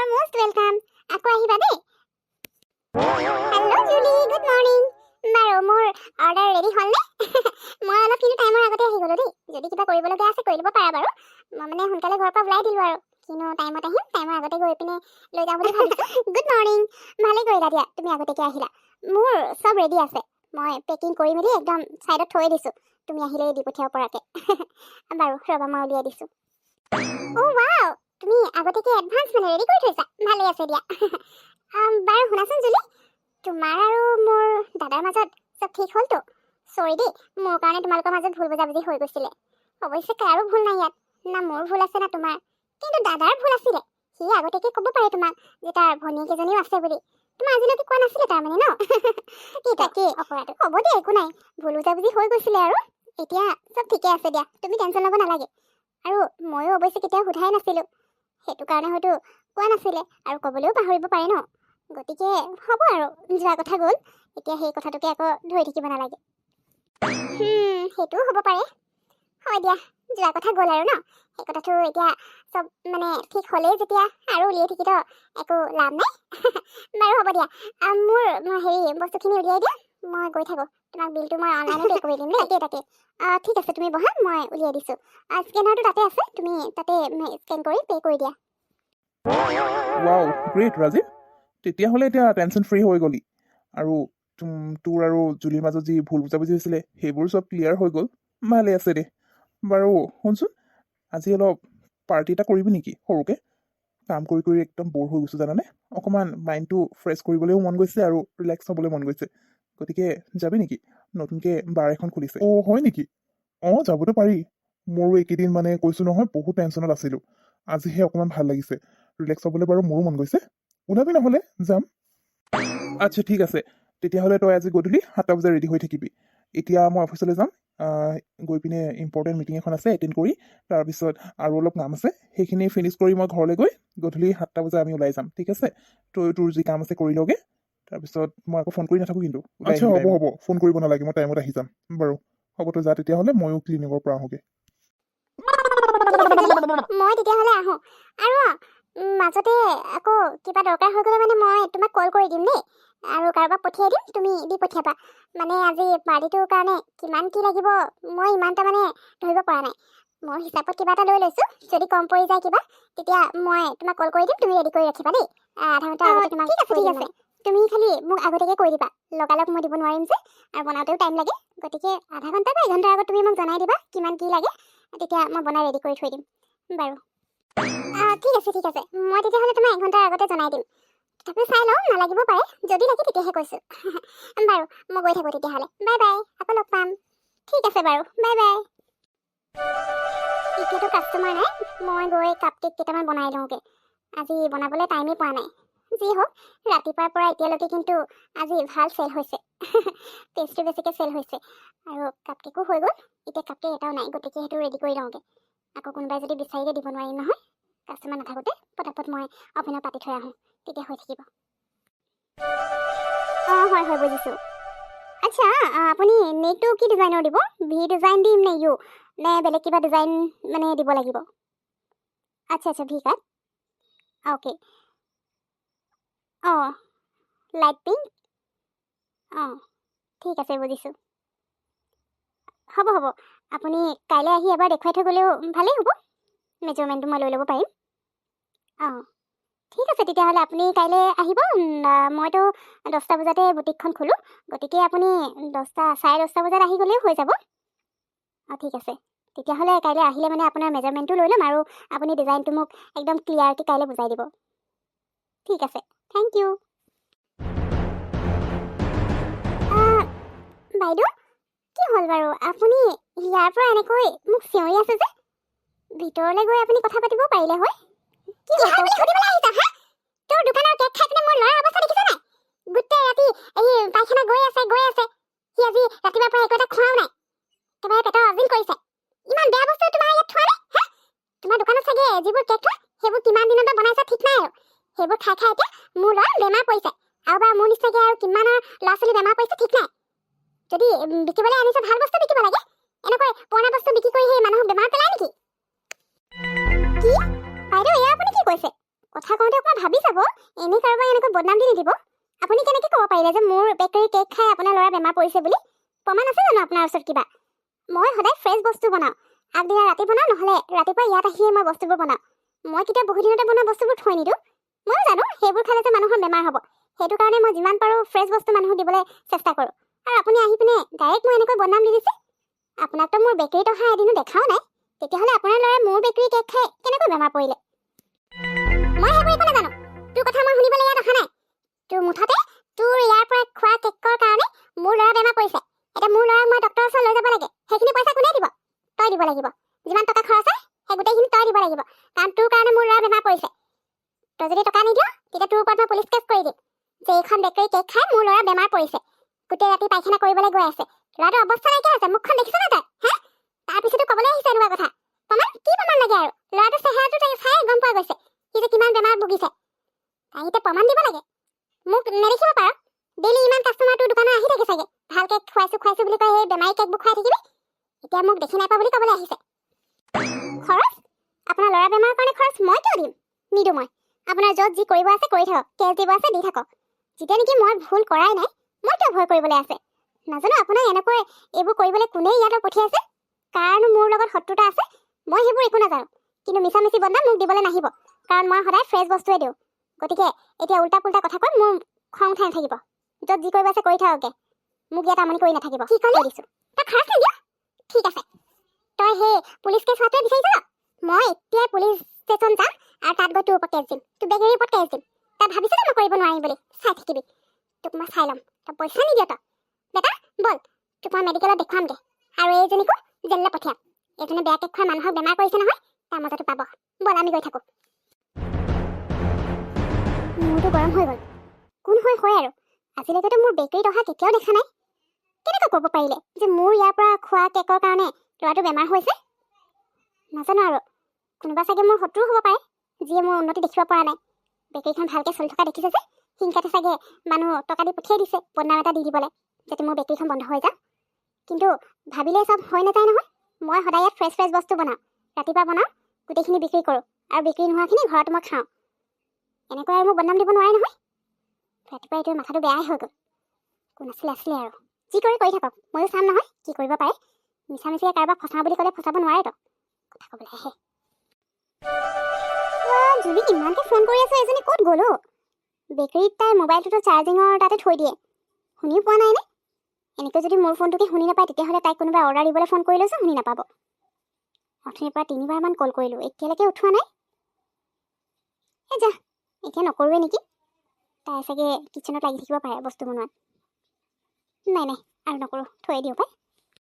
are most welcome. Ako আহিবা দেই। Hello Julie, good morning. বাৰু মোৰ অৰ্ডাৰ ৰেডি হ'ল নে? মই অলপ কিন্তু টাইমৰ আগতে আহি গলো দেই। যদি কিবা কৰিবলগীয়া আছে কৰি ল'ব পাৰা বাৰু। মই মানে সোনকালে ঘৰৰ পৰা ওলাই দিলো আৰু। কিন্তু টাইমত আহিম, টাইমৰ আগতে গৈ পিনে লৈ যাম বুলি ভাবিছো। Good morning. ভালে কৰিলা দিয়া, তুমি আগতেকে আহিলা। মোৰ সব ৰেডি আছে। মই পেকিং কৰি মেলি একদম সাইডত থৈ দিছো। তুমি আহিলে দি পঠিয়াব পৰাকে। বাৰু ৰবা মই উলিয়াই দিছো। ও ওয়াও, তুমি আগতেকে এডভান্স মানে ৰেডি কৰি থৈছা। ভালে আছে দিয়া। বাৰু শুনাচোন জুলি, তোমাৰ আৰু মোৰ দাদাৰ মাজত সব ঠিক হ'লতো? সৰি দেই, মোৰ কাৰণে তোমালোকৰ মাজত ভুল বুজাবুজি হৈ গৈছিলে। অৱশ্যে কাৰো ভুল নাই ইয়াত, না মোৰ ভুল আছে না তোমাৰ। কিন্তু দাদাৰ ভুল আছিলে। সি আগতেকে ক'ব পাৰে তোমাক যে তাৰ ভনীয়েক এজনীও আছে বুলি। তোমাৰ আজিলৈকে কোৱা নাছিলে তাৰমানে ন? কি তাকে অপৰাধ হ'ব দিয়া, একো নাই। ভুল বুজাবুজি হৈ গৈছিলে আৰু এতিয়া সব ঠিকে আছে দিয়া, তুমি টেনশ্যন ল'ব নালাগে। আৰু ময়ো অৱশ্যে কেতিয়াও সোধাই নাছিলো, সেইটো কাৰণে হয়তো কোৱা নাছিলে আৰু ক'বলৈও পাহৰিব পাৰে ন। গতিকে হ'ব আৰু যোৱা কথা গ'ল, এতিয়া সেই কথাটোকে আকৌ ধৰি থাকিব নালাগে। সেইটোও হ'ব পাৰে। হয় দিয়া, যোৱা কথা গ'ল আৰু ন, সেই কথাটো এতিয়া চব মানে ঠিক হ'লেই যেতিয়া আৰু উলিয়াই থাকিতো একো লাভ নাই। বাৰু হ'ব দিয়া, মোৰ হেৰি বস্তুখিনি উলিয়াই দিয়া, মই গৈ থাকোঁ। তোমাক বিলটো মই অনলাইনে পে' কৰি দিম দেই। তাকে ঠিক আছে, তুমি বহা, মই উলিয়াই দিছোঁ। স্কেনাৰটো তাতে আছে, তুমি তাতে স্কেন কৰি পে' কৰি দিয়া। ৱাও গ্ৰেট ৰাজীৱ, তেতিয়াহ'লে এতিয়া টেনশ্যন ফ্ৰী হৈ গ'লি। আৰু তোৰ আৰু জুলিৰ মাজত যি ভুল বুজাবুজি হৈছিলে সেইবোৰ চব ক্লিয়াৰ হৈ গ'ল। ভালে আছে দে। বাৰু শুনচোন, আজি অলপ পাৰ্টি এটা কৰিবি নেকি সৰুকে? কাম কৰি কৰি একদম ব'ৰ হৈ গৈছোঁ জানানে। অকণমান মাইণ্ডটো ফ্ৰেছ কৰিবলৈও মন গৈছে আৰু ৰিলেক্স হ'বলৈ মন গৈছে। গতিকে যাবি নেকি? নতুনকৈ বাৰ এখন খুলিছে। অ' হয় নেকি? অঁ যাবতো পাৰি। মোৰো এইকেইদিন মানে কৈছোঁ নহয় বহুত টেনশ্যনত আছিলোঁ। আজিহে অকণমান ভাল লাগিছে, ৰিলেক্স হ'বলৈ বাৰু মোৰো মন গৈছে। ওলাবি নহ'লে, যাম। আচ্ছা ঠিক আছে, তেতিয়াহ'লে তই আজি গধূলি 7টা বজাত ৰেডি হৈ থাকিবি। এতিয়া মই অফিচলৈ যাম, গৈ পিনে ইম্পৰ্টেণ্ট মিটিং এখন আছে এটেণ্ড কৰি, তাৰপিছত আৰু অলপ কাম আছে সেইখিনি ফিনিছ কৰি মই ঘৰলৈ গৈ গধূলি 7টা বজাত আমি ওলাই যাম। ঠিক আছে, তই তোৰ যি কাম আছে কৰি লগে, তাৰপিছত মই আকৌ ফোন কৰি নাথাকোঁ কিন্তু। আচ্ছা হ'ব, ফোন কৰিব নালাগে, মই টাইমত আহি যাম। বাৰু হ'ব, তই যা তেতিয়াহ'লে, ময়ো ক্লিনিকৰ পৰা আহোঁগৈ। মই তেতিয়াহ'লে আহোঁ। আৰু মাজতে আকৌ কিবা দৰকাৰ হৈ গ'লে মানে মই তোমাক কল কৰি দিম দেই, আৰু কাৰোবাক পঠিয়াই দিম, তুমি দি পঠিয়াবা। মানে আজি পাৰ্টিটোৰ কাৰণে কিমান কি লাগিব মই ইমানটা মানে ধৰিব পৰা নাই। মোৰ হিচাপত কিবা এটা লৈ লৈছোঁ, যদি কম পৰি যায় কিবা তেতিয়া মই তোমাক কল কৰি দিম, তুমি ৰেডি কৰি ৰাখিবা দেই। আধা ঘণ্টা আগতে তোমাক। ঠিক আছে, তুমি খালি মোক আগতীয়াকৈ কৈ দিবা, লগালগ মই দিব নোৱাৰিম যে, আৰু বনাওঁতেও টাইম লাগে। গতিকে আধা ঘণ্টা বা এঘণ্টাৰ আগত তুমি মোক জনাই দিবা কিমান কি লাগে, তেতিয়া মই বনাই ৰেডি কৰি থৈ দিম। বাৰু ঠিক আছে, মই তেতিয়াহ'লে তোমাক এঘণ্টাৰ আগতে জনাই দিম। তথাপিও চাই লওঁ, নালাগিব পাৰে, যদি লাগে তেতিয়াহে কৈছোঁ। বাৰু মই গৈ থাকোঁ তেতিয়াহ'লে, বাই বাই, আকৌ লগ পাম। ঠিক আছে বাৰু, বাই বাই। এতিয়াতো কাষ্টমাৰ নাই, মই গৈ কাপ কেক কেইটামান বনাই লওঁগৈ। আজি বনাবলৈ টাইমেই পোৱা নাই। যি হওক, ৰাতিপুৱাৰ পৰা এতিয়ালৈকে কিন্তু আজি ভাল চেল হৈছে। পেষ্ট্ৰি বেছিকৈ চেল হৈছে আৰু কাপ কেকো হৈ গ'ল। এতিয়া কাপ কেক এটাও নাই, গতিকে সেইটো ৰেডি কৰি লওঁগৈ। আকৌ কোনোবাই যদি বিচাৰিলে দিব নোৱাৰিম নহয়, কাষ্টমাৰ নাথাকোঁতে পটাপট মই অভেনত পাতি থৈ আহোঁ, তেতিয়া হৈ থাকিব। অঁ হয় বুজিছোঁ। আচ্ছা, আপুনি নেকটো কি ডিজাইনৰ দিব? ভি ডিজাইন দিম নে ইউ, নে বেলেগ কিবা ডিজাইন মানে দিব লাগিব? আচ্ছা ভি কাট, অ'কে। অঁ লাইট পিংক, অঁ ঠিক আছে বুজিছোঁ। হ'ব, আপুনি কাইলৈ আহি এবাৰ দেখুৱাই থৈ গ'লেও ভালেই হ'ব। মেজাৰমেণ্টটো মই লৈ ল'ব পাৰিম। অঁ ঠিক আছে, তেতিয়াহ'লে আপুনি কাইলৈ আহিব। মইতো 10টা বজাতে বুটিকখন খোলোঁ, গতিকে আপুনি 10টা, 10:30 বজাত আহি গ'লেও হৈ যাব। অঁ ঠিক আছে, তেতিয়াহ'লে কাইলৈ আহিলে মানে আপোনাৰ মেজাৰমেণ্টটো লৈ ল'ম, আৰু আপুনি ডিজাইনটো মোক একদম ক্লিয়াৰকৈ কাইলৈ বুজাই দিব। ঠিক আছে, থেংক ইউ। বাইদেউ কি হ'ল বাৰু, আপুনি ইয়াৰ পৰা এনেকৈ মোক চিঞৰি আছে যে? ভিতৰলৈ গৈ আপুনি কথা পাতিব পাৰিলে হয়। কি হ'ল বুলি সুধিবলৈ আহিছা হা? তোৰ দোকানৰ কেক খাই পিনে মোৰ ল'ৰাৰ অৱস্থা দেখিছা নাই? গোটেই ৰাতি এই পায়খানা গৈ আছে। সি আজি ৰাতিপুৱাৰ পৰা একো এটা খোৱাও নাই, একেবাৰে পেটৰ অজিল কৰিছে। ইমান বেয়া বস্তু তোমাৰ ইয়াত থোৱা নাই হা? তোমাৰ দোকানত চাগে যিবোৰ কেক থোৱা সেইবোৰ কিমান দিনত বনাইছা ঠিক নাই, আৰু সেইবোৰ খাই এতিয়া মোৰ ল'ৰা বেমাৰ পৰিছে, আৰু বা মোৰ নিশ্চয়কৈ আৰু কিমানৰ ল'ৰা ছোৱালী বেমাৰ পৰিছে ঠিক নাই। যদি বিকিবলৈ আনিছে ভাল বস্তু বিকিব লাগে, এনেকৈ পুৰণা বস্তু বিক্ৰী কৰি সেই মানুহক বেমাৰ পেলাই নেকি? কি বাইদেউ, এয়া আপুনি কি কৈছে? কথা কওঁতে অকণমান ভাবি চাব, এনেই কাৰোবাক এনেকৈ বদনাম দি নিদিব। আপুনি কেনেকৈ ক'ব পাৰিলে যে মোৰ বেকাৰী কেক খাই আপোনাৰ ল'ৰা বেমাৰ পৰিছে বুলি? প্ৰমাণ আছে জানো আপোনাৰ ওচৰত কিবা? মই সদায় ফ্ৰেছ বস্তু বনাওঁ, আগদিনা ৰাতি বনাওঁ, নহ'লে ৰাতিপুৱা ইয়াত আহিয়ে মই বস্তুবোৰ বনাওঁ। মই কেতিয়া বহু দিনতে বনোৱা বস্তুবোৰ থৈ নিদিওঁ। ময়ো জানো সেইবোৰ খালে যে মানুহৰ বেমাৰ হ'ব, সেইটো কাৰণে মই যিমান পাৰোঁ ফ্ৰেছ বস্তু মানুহক দিবলৈ চেষ্টা কৰোঁ। আৰু আপুনি আহি পিনে ডাইৰেক্ট মই এনেকৈ বদনাম দি দিছে। আপোনাকতো মোৰ বেকাৰীত অহা এদিনো দেখাও নাই, তেতিয়াহ'লে আপোনাৰ ল'ৰাই মোৰ বেকাৰী কেক খাই কেনেকৈ বেমাৰ পৰিলে? মই সেইবোৰ একো নাজানো। তোৰ কথা মই শুনিবলৈ ইয়াত অহা নাই। তোৰ মুঠতে তোৰ ইয়াৰ পৰা খোৱা কেকৰ কাৰণে মোৰ ল'ৰা বেমাৰ পৰিছে। এতিয়া মোৰ ল'ৰাক মই ডক্টৰৰ ওচৰত লৈ যাব লাগে। সেইখিনি পইচা কোনে দিব? তই দিব লাগিব। যিমান টকা খৰচ হয় সেই গোটেইখিনি তই দিব লাগিব, কাৰণ তোৰ কাৰণে মোৰ ল'ৰা বেমাৰ পৰিছে। তই যদি টকা নিদিয় তেতিয়া তোৰ ওপৰত মই পুলিচ কেছ কৰি দিম যে এইখন বেকাৰী কেক খাই মোৰ ল'ৰা বেমাৰ পৰিছে, গোটেই ৰাতি পায়খানা কৰিবলৈ গৈ আছে, ল'ৰাটোৰ অৱস্থা নাইকিয়া হৈছে। মুখখন দেখিছ নে তই? হে, তাৰপিছতো ক'বলৈ আহিছে এনেকুৱা কথা? প্ৰমাণ কি প্ৰমাণ লাগে আৰু? ল'ৰাটোৰ চেহেৰাটো চাই গম পোৱা গৈছে সি যে কিমান বেমাৰত ভুগিছে। তাই এতিয়া প্ৰমাণ দিব লাগে। মোক নেদেখিব পাৰ, ডেইলি ইমান কাষ্টমাৰ তোৰ দোকানত আহি থাকে চাগে, ভাল কেক খুৱাইছো বুলি কয় সেই বেমাৰী কেকবোৰ খুৱাই থাকিবি। এতিয়া মোক দেখি নাপায় বুলি ক'বলৈ আহিছে। খৰচ? আপোনাৰ ল'ৰা বেমাৰৰ কাৰণে খৰচ মই কিয় দিম? নিদিওঁ মই। আপোনাৰ য'ত যি কৰিব আছে কৰি থাকক, কেছ দিব আছে দি থাকক। যেতিয়া নেকি মই ভুল কৰাই নাই, মই কিয় ভয় কৰিবলৈ আছে? নাজানো আপোনাক এনেকৈ এইবোৰ কৰিবলৈ কোনে ইয়ালৈ পঠিয়াইছে, কাৰণো মোৰ লগত শত্ৰুতা আছে, মই সেইবোৰ একো নাজানো। কিন্তু মিছামিছি বদনাম মোক দিবলৈ নাহিব, কাৰণ মই সদায় ফ্ৰেছ বস্তুৱে দিওঁ। গতিকে এতিয়া উল্টা পুল্টা কথা কৈ মোৰ খং উঠাই নাথাকিব। য'ত যি কৰিব আছে কৰি থাককে, মোক ইয়াত আমনি কৰি নাথাকিব। কি ক'লে দিছোঁ তই খাৰাপ নিদিয়? ঠিক আছে, তই সেই পুলিচ কেছ হোৱাটোৱে বিচাৰিছ ন? মই এতিয়াই পুলিচ ষ্টেচন যাম আৰু তাত গৈ তোৰ ওপৰত কেছ দিম, তোৰ বেকাৰীৰ ওপৰত কেছ দিম। তই ভাবিছ মই কৰিব নোৱাৰিম বুলি? চাই থাকিবি, তোক মই চাই ল'ম। তই পইচা নিদিয় তই বেটা, বল তোক মই মেডিকেলত দেখুৱামগৈ আৰু এইজনীকো জেললৈ পঠিয়াম। এইজনে বেয়া কেক খোৱা মানুহক বেমাৰ কৰিছে নহয়, তাৰ মাজতো পাব। বল আমি গৈ থাকোঁ। মোৰতো গৰম হৈ গ'ল। কোন হয় আৰু আজিলৈকেতো মোৰ বেকাৰীত অহা কেতিয়াও দেখা নাই। কেনেকৈ ক'ব পাৰিলে যে মোৰ ইয়াৰ পৰা খোৱা কেকৰ কাৰণে ল'ৰাটো বেমাৰ হৈছে? নাজানো আৰু, কোনোবা চাগে মোৰ শত্ৰু হ'ব পাৰে, যিয়ে মোৰ উন্নতি দেখিব পৰা নাই। বেকাৰীখন ভালকৈ চলি থকা দেখিছে যে সিংকাতে চাগে মানুহ টকা দি পঠিয়াই দিছে বদনাম এটা দি দিবলৈ, যাতে মোৰ বেকাৰীখন বন্ধ হৈ যাওক। কিন্তু ভাবিলে চব হৈ নাযায় নহয়। মই সদায় ইয়াত ফ্ৰেছ বস্তু বনাওঁ, ৰাতিপুৱা বনাওঁ, গোটেইখিনি বিক্ৰী কৰোঁ, আৰু বিক্ৰী নোহোৱাখিনি ঘৰত মই খাওঁ। এনেকৈ আৰু মোক বদনাম দিব নোৱাৰে নহয়। ৰাতিপুৱা এইটো মাথাটো বেয়াই হৈ গ'ল। কোন আছিলে আৰু যি কৰি থাকক, ময়ো চাম নহয় কি কৰিব পাৰে। মিছামিছিয়ে কাৰোবাক ফচাওঁ বুলি ক'লে ফচাব নোৱাৰেতো, কথা ক'বলৈ আহে। জুলি ইমানকৈ ফোন কৰি আছে, এজনী ক'ত গ'ল অ'? বেকাৰীত তাই মোবাইলটোতো চাৰ্জিঙৰ তাতে থৈ দিয়ে, শুনিও পোৱা নাইনে? এনেকৈ যদি মোৰ ফোনটোকে শুনি নাপায় তেতিয়াহ'লে তাইক কোনোবাই অৰ্ডাৰ দিবলৈ ফোন কৰিলেও শুনি নাপাব। অথনিৰ পৰা 3বাৰমান কল কৰিলোঁ, এতিয়ালৈকে উঠোৱা নাই। যা এতিয়া নকৰোঁৱে নেকি? তাই চাগে কিটচেনত লাগি থাকিব পাৰে বস্তু বনোৱাত। নাই আৰু নকৰোঁ, থৈয়ে দিওঁ পাই।